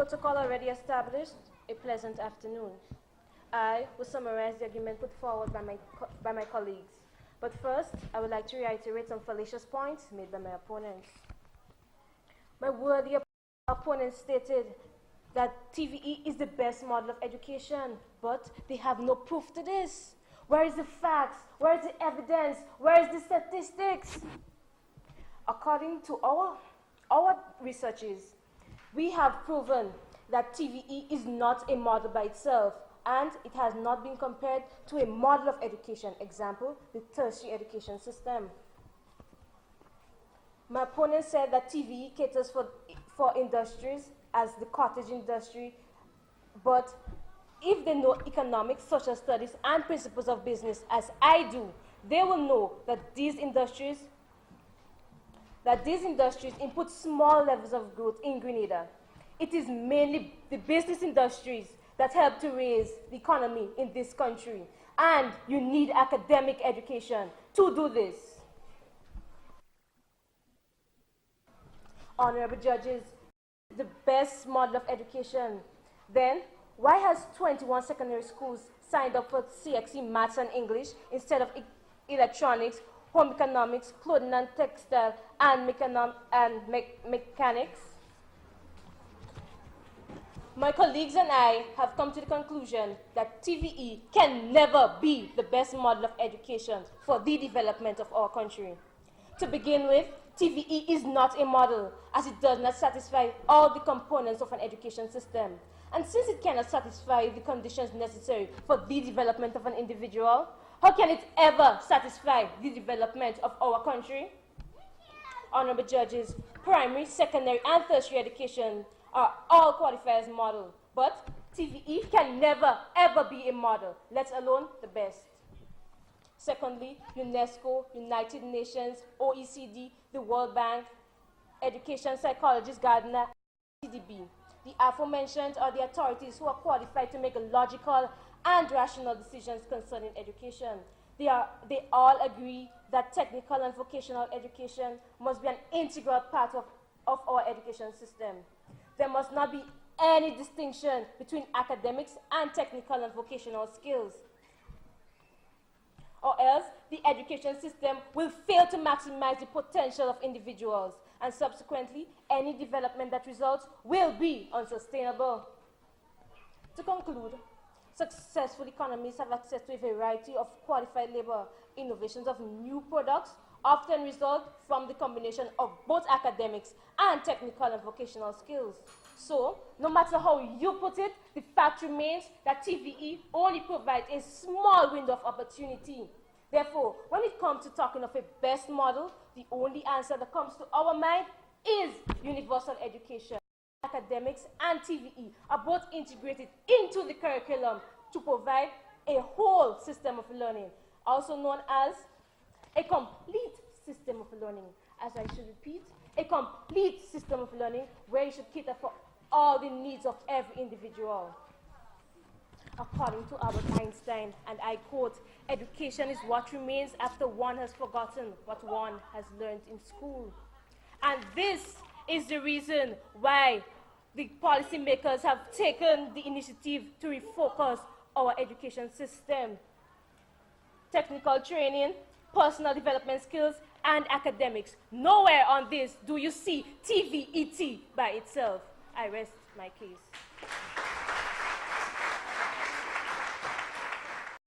protocol already established, a pleasant afternoon. I will summarize the argument put forward by my colleagues. But first, I would like to reiterate some fallacious points made by my opponents. My worthy opponent stated that TVE is the best model of education, but they have no proof to this. Where is the facts? Where is the evidence? Where is the statistics? According to our researches, we have proven that TVE is not a model by itself, and it has not been compared to a model of education, example, the tertiary education system. My opponent said that TVE caters for industries as the cottage industry, but if they know economics, social studies, and principles of business as I do, they will know that these industries input small levels of growth in Grenada. It is mainly the business industries that help to raise the economy in this country, and you need academic education to do this. Honorable judges, the best model of education. Then, why has 21 secondary schools signed up for CXE Maths and English instead of electronics, home economics, clothing and textile, and mechanics? My colleagues and I have come to the conclusion that TVE can never be the best model of education for the development of our country. To begin with, TVE is not a model, as it does not satisfy all the components of an education system. And since it cannot satisfy the conditions necessary for the development of an individual, how can it ever satisfy the development of our country? Honorable judges, primary, secondary, and tertiary education are all qualified as model, but TVE can never, ever be a model, let alone the best. Secondly, UNESCO, United Nations, OECD, the World Bank, Education Psychologist Gardner, CDB. The aforementioned are the authorities who are qualified to make logical and rational decisions concerning education. They all agree that technical and vocational education must be an integral part of our education system. There must not be any distinction between academics and technical and vocational skills, or else the education system will fail to maximize the potential of individuals, and subsequently, any development that results will be unsustainable. To conclude, successful economies have access to a variety of qualified labor. Innovations of new products often result from the combination of both academics and technical and vocational skills. So, no matter how you put it, the fact remains that TVE only provides a small window of opportunity. Therefore, when it comes to talking of a best model, the only answer that comes to our mind is universal education. Academics and TVE are both integrated into the curriculum to provide a whole system of learning, also known as a complete system of learning. As I should repeat, a complete system of learning where you should cater for all the needs of every individual. According to Albert Einstein, and I quote, "Education is what remains after one has forgotten what one has learned in school." And this is the reason why the policymakers have taken the initiative to refocus our education system. Technical training, personal development skills, and academics. Nowhere on this do you see TVET by itself. I rest my case.